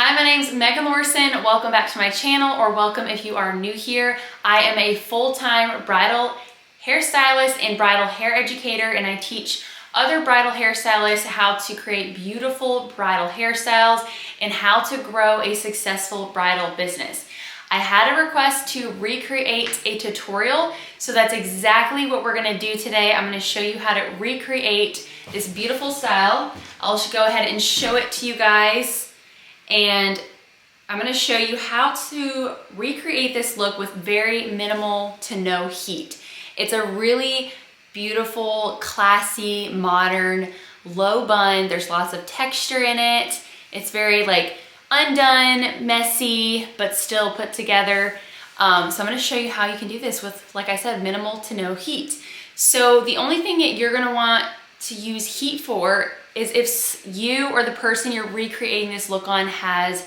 Hi, my name's Megan Lorson. Welcome back to my channel, or welcome if you are new here. I am a full-time bridal hairstylist and bridal hair educator, and I teach other bridal hairstylists how to create beautiful bridal hairstyles and how to grow a successful bridal business. I had a request to recreate a tutorial, so that's exactly what we're gonna do today. I'm gonna show you how to recreate this beautiful style. I'll go ahead and show it to you guys. And I'm gonna show you how to recreate this look with very minimal to no heat. It's a really beautiful, classy, modern, low bun. There's lots of texture in it. It's very like undone, messy, but still put together. So I'm gonna show you how you can do this with, like I said, minimal to no heat. So the only thing that you're gonna want to use heat for is if you or the person you're recreating this look on has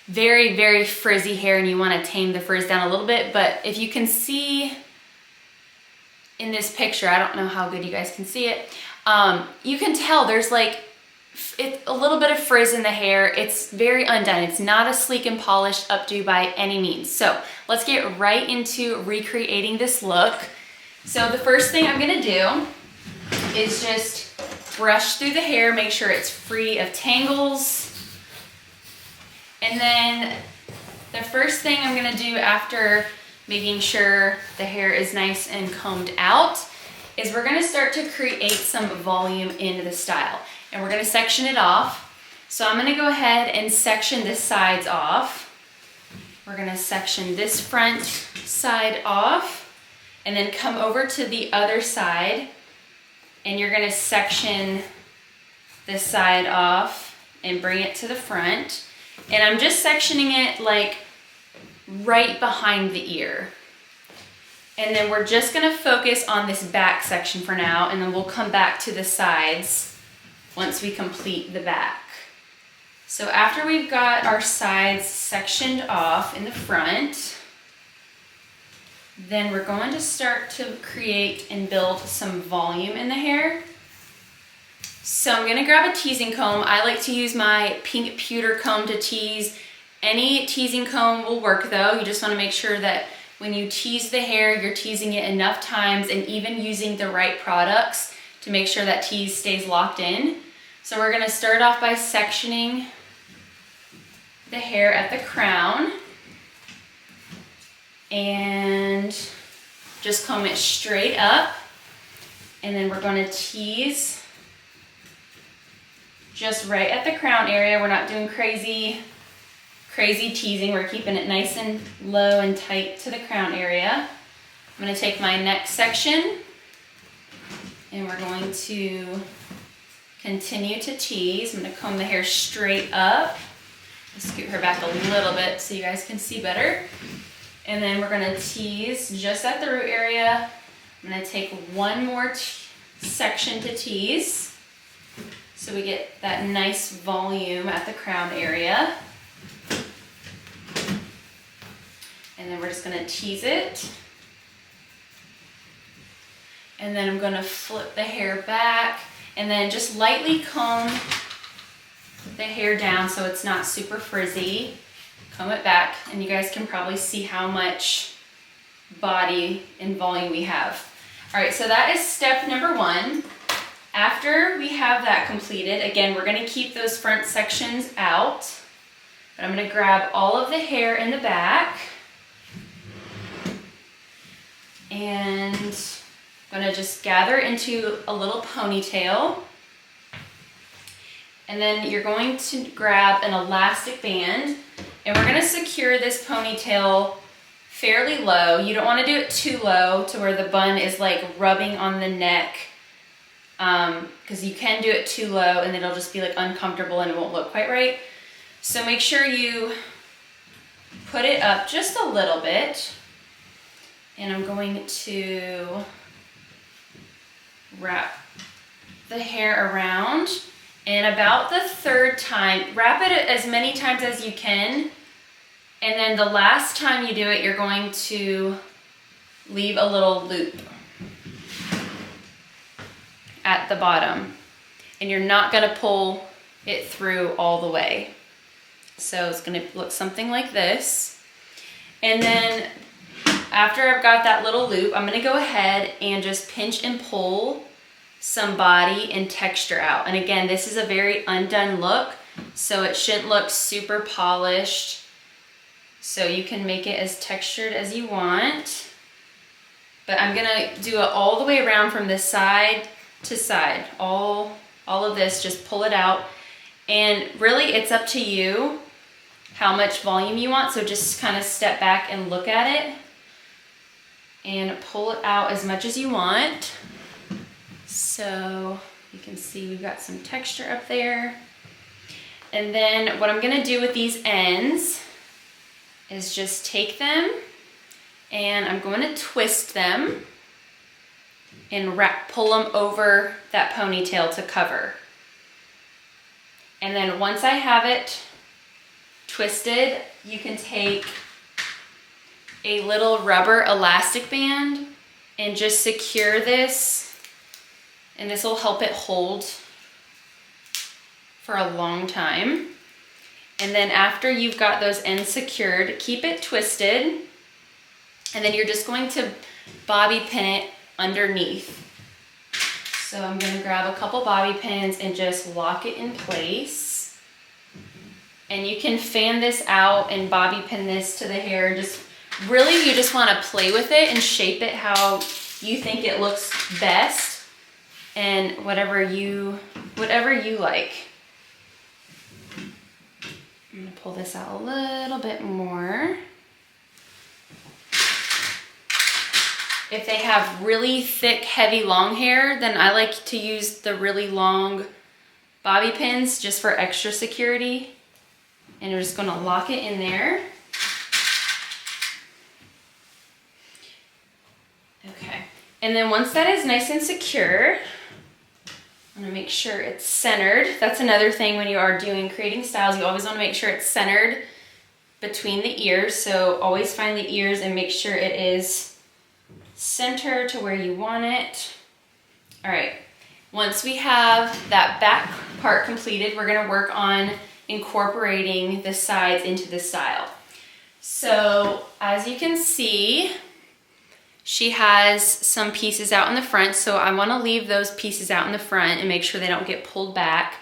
very, very frizzy hair and you want to tame the frizz down a little bit. But if you can see in this picture, I don't know how good you guys can see it, you can tell there's like a little bit of frizz in the hair. It's very undone. It's not a sleek and polished updo by any means. So let's get right into recreating this look. So the first thing I'm gonna do is just brush through the hair, make sure it's free of tangles. And then the first thing I'm gonna do after making sure the hair is nice and combed out is we're gonna start to create some volume in the style. And we're gonna section it off. So I'm gonna go ahead and section the sides off. We're gonna section this front side off and then come over to the other side. And you're gonna section this side off and bring it to the front. And I'm just sectioning it like right behind the ear. And then we're just gonna focus on this back section for now, and then we'll come back to the sides once we complete the back. So after we've got our sides sectioned off in the front, then we're going to start to create and build some volume in the hair. So I'm gonna grab a teasing comb. I like to use my pink pewter comb to tease. Any teasing comb will work though. You just wanna make sure that when you tease the hair, you're teasing it enough times and even using the right products to make sure that tease stays locked in. So we're gonna start off by sectioning the hair at the crown. And just comb it straight up, and then we're going to tease just right at the crown area. We're not doing crazy teasing. We're keeping it nice and low and tight to the crown area. I'm going to take my next section and we're going to continue to tease. I'm going to comb the hair straight up. Scoot her back a little bit so you guys can see better. And then we're gonna tease just at the root area. I'm gonna take one more section to tease so we get that nice volume at the crown area. And then we're just gonna tease it. And then I'm gonna flip the hair back and then just lightly comb the hair down so it's not super frizzy. Comb it back, and you guys can probably see how much body and volume we have. All right, so that is step number one. After we have that completed, again, we're gonna keep those front sections out, but I'm gonna grab all of the hair in the back, and I'm gonna just gather into a little ponytail. And then you're going to grab an elastic band, and we're gonna secure this ponytail fairly low. You don't wanna do it too low to where the bun is like rubbing on the neck, because you can do it too low and it'll just be like uncomfortable and it won't look quite right. So make sure you put it up just a little bit. And I'm going to wrap the hair around. And about the third time, wrap it as many times as you can. And then the last time you do it, you're going to leave a little loop at the bottom. And you're not gonna pull it through all the way. So it's gonna look something like this. And then after I've got that little loop, I'm gonna go ahead and just pinch and pull some body and texture out. And again, this is a very undone look, so it shouldn't look super polished. So you can make it as textured as you want. But I'm gonna do it all the way around from this side to side. All of this, just pull it out. And really it's up to you how much volume you want. So just kind of step back and look at it and pull it out as much as you want. So you can see we've got some texture up there. And then what I'm gonna do with these ends is just take them and I'm going to twist them and pull them over that ponytail to cover. And then once I have it twisted, you can take a little rubber elastic band and just secure this, and this will help it hold for a long time. And then after you've got those ends secured, keep it twisted, and then you're just going to bobby pin it underneath. So I'm gonna grab a couple bobby pins and just lock it in place. And you can fan this out and bobby pin this to the hair. Just really, you just wanna play with it and shape it how you think it looks best, and whatever you like. I'm gonna pull this out a little bit more. If they have really thick, heavy, long hair, then I like to use the really long bobby pins just for extra security. And you're just gonna lock it in there. Okay, and then once that is nice and secure, I'm gonna make sure it's centered. That's another thing when you are creating styles, you always wanna make sure it's centered between the ears. So always find the ears and make sure it is center to where you want it. All right, once we have that back part completed, we're gonna work on incorporating the sides into the style. So as you can see, she has some pieces out in the front, so I wanna leave those pieces out in the front and make sure they don't get pulled back.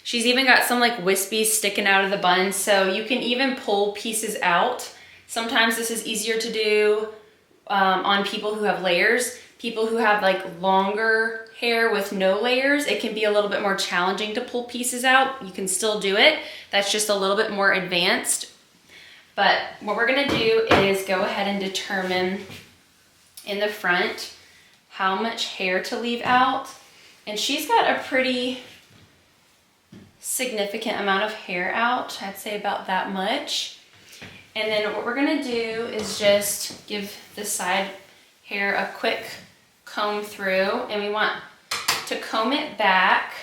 She's even got some like wispies sticking out of the bun, so you can even pull pieces out. Sometimes this is easier to do on people who have layers. People who have like longer hair with no layers, it can be a little bit more challenging to pull pieces out. You can still do it. That's just a little bit more advanced. But what we're gonna do is go ahead and determine in the front how much hair to leave out. And she's got a pretty significant amount of hair out. I'd say about that much. And then what we're gonna do is just give the side hair a quick comb through, and we want to comb it back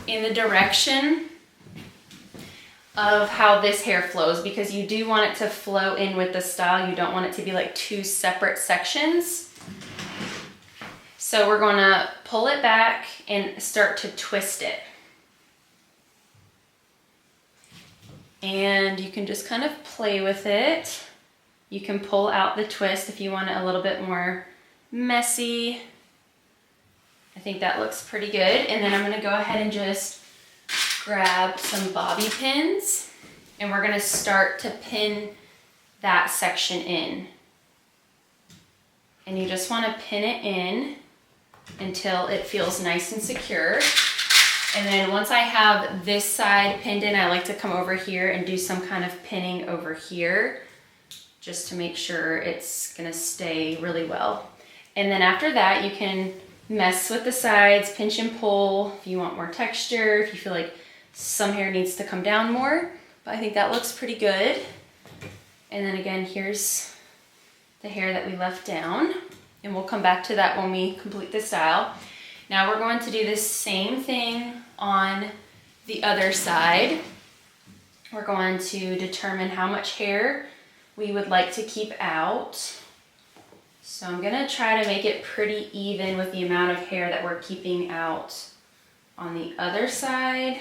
in the direction of how this hair flows, because you do want it to flow in with the style. You don't want it to be like two separate sections. So we're gonna pull it back and start to twist it. And you can just kind of play with it. You can pull out the twist if you want it a little bit more messy. I think that looks pretty good. And then I'm gonna go ahead and just grab some bobby pins, and we're gonna start to pin that section in. And you just wanna pin it in until it feels nice and secure. And then once I have this side pinned in, I like to come over here and do some kind of pinning over here just to make sure it's gonna stay really well. And then after that, you can mess with the sides, pinch and pull if you want more texture, if you feel like some hair needs to come down more. But I think that looks pretty good. And then again, here's the hair that we left down. And we'll come back to that when we complete the style. Now we're going to do the same thing on the other side. We're going to determine how much hair we would like to keep out. So I'm gonna try to make it pretty even with the amount of hair that we're keeping out on the other side.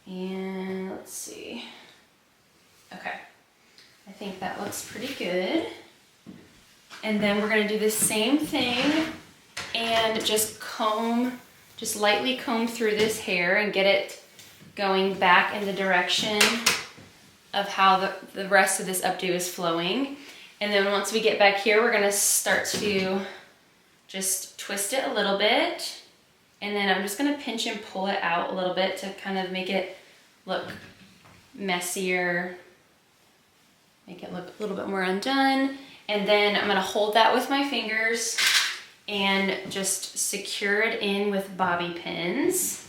And let's see. Okay, I think that looks pretty good. And then we're gonna do the same thing and just lightly comb through this hair and get it going back in the direction of how the rest of this updo is flowing. And then once we get back here, we're gonna start to just twist it a little bit. And then I'm just gonna pinch and pull it out a little bit to kind of make it look messier, make it look a little bit more undone. And then I'm gonna hold that with my fingers and just secure it in with bobby pins.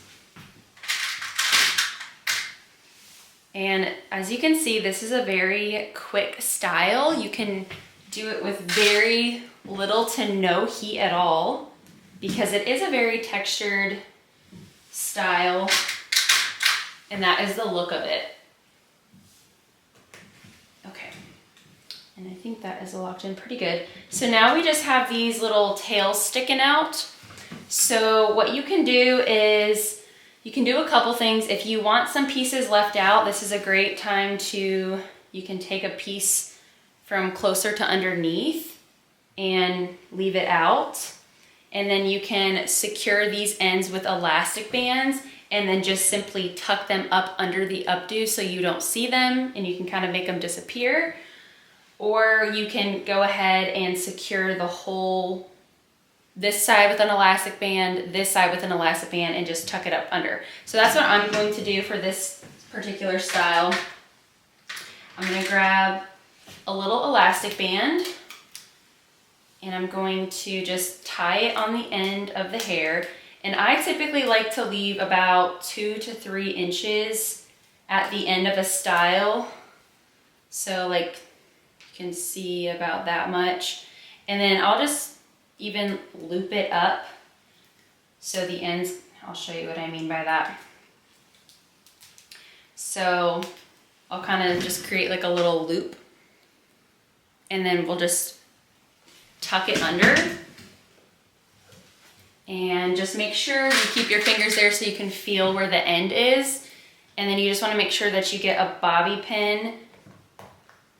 And as you can see, this is a very quick style. You can do it with very little to no heat at all because it is a very textured style, and that is the look of it. Okay, and I think that is locked in pretty good. So now we just have these little tails sticking out. So what you can do is you can do a couple things. If you want some pieces left out, this is a great time to, you can take a piece from closer to underneath and leave it out. And then you can secure these ends with elastic bands and then just simply tuck them up under the updo so you don't see them and you can kind of make them disappear. Or you can go ahead and secure the whole, this side with an elastic band, this side with an elastic band, and just tuck it up under. So that's what I'm going to do for this particular style. I'm gonna grab a little elastic band and I'm going to just tie it on the end of the hair. And I typically like to leave about 2 to 3 inches at the end of a style. So like you can see about that much. And then I'll just even loop it up so the ends, I'll show you what I mean by that. So I'll kind of just create like a little loop and then we'll just tuck it under and just make sure you keep your fingers there so you can feel where the end is. And then you just want to make sure that you get a bobby pin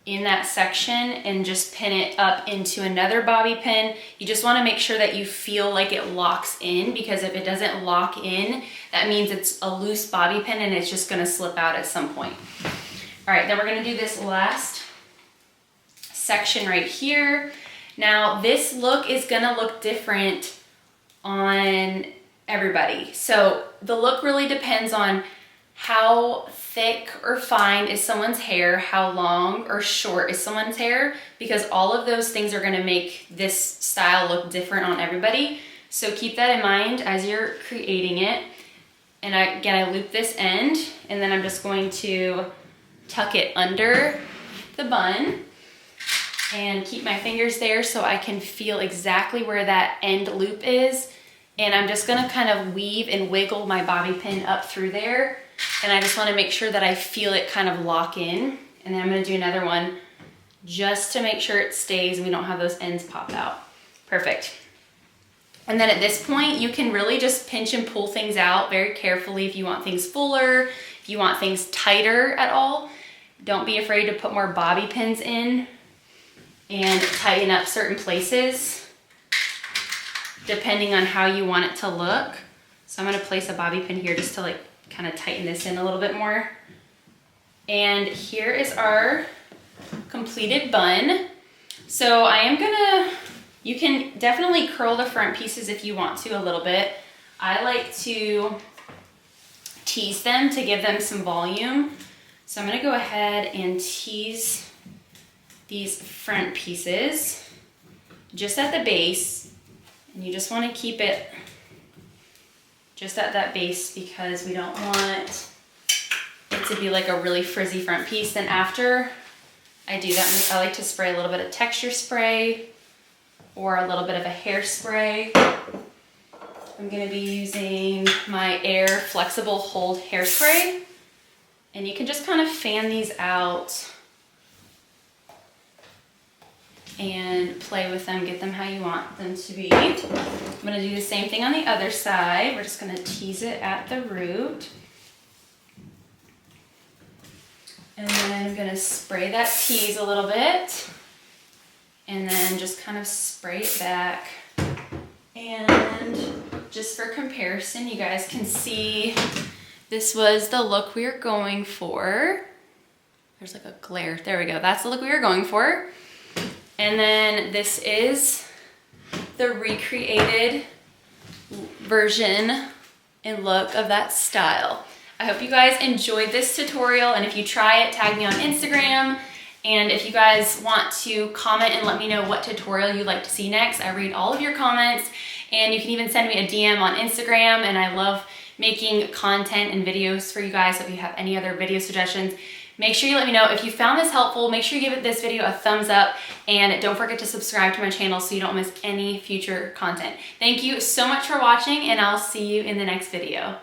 in that section and just pin it up into another bobby pin. You just want to make sure that you feel like it locks in, because if it doesn't lock in, that means it's a loose bobby pin and it's just going to slip out at some point. All right, then we're going to do this last section right here. Now this look is going to look different on everybody. So the look really depends on how thick or fine is someone's hair, how long or short is someone's hair, because all of those things are going to make this style look different on everybody. So keep that in mind as you're creating it. And I loop this end and then I'm just going to tuck it under the bun and keep my fingers there so I can feel exactly where that end loop is. And I'm just gonna kind of weave and wiggle my bobby pin up through there. And I just wanna make sure that I feel it kind of lock in. And then I'm gonna do another one just to make sure it stays and we don't have those ends pop out. Perfect. And then at this point, you can really just pinch and pull things out very carefully if you want things fuller, if you want things tighter at all. Don't be afraid to put more bobby pins in and tighten up certain places depending on how you want it to look. So I'm gonna place a bobby pin here just to like kind of tighten this in a little bit more. And here is our completed bun. So I am gonna, you can definitely curl the front pieces if you want to a little bit. I like to tease them to give them some volume. So I'm gonna go ahead and tease these front pieces just at the base. And you just want to keep it just at that base because we don't want it to be like a really frizzy front piece. Then after I do that, I like to spray a little bit of texture spray or a little bit of a hairspray. I'm going to be using my Air Flexible Hold Hairspray. And you can just kind of fan these out and play with them, get them how you want them to be. I'm gonna do the same thing on the other side. We're just gonna tease it at the root. And then I'm gonna spray that tease a little bit and then just kind of spray it back. And just for comparison, you guys can see this was the look we were going for. There's like a glare, there we go. That's the look we were going for. And then this is the recreated version and look of that style. I hope you guys enjoyed this tutorial, and if you try it, tag me on Instagram. And if you guys want to comment and let me know what tutorial you'd like to see next, I read all of your comments, and you can even send me a DM on Instagram, and I love making content and videos for you guys. So if you have any other video suggestions, make sure you let me know. If you found this helpful, make sure you give this video a thumbs up, and don't forget to subscribe to my channel so you don't miss any future content. Thank you so much for watching, and I'll see you in the next video.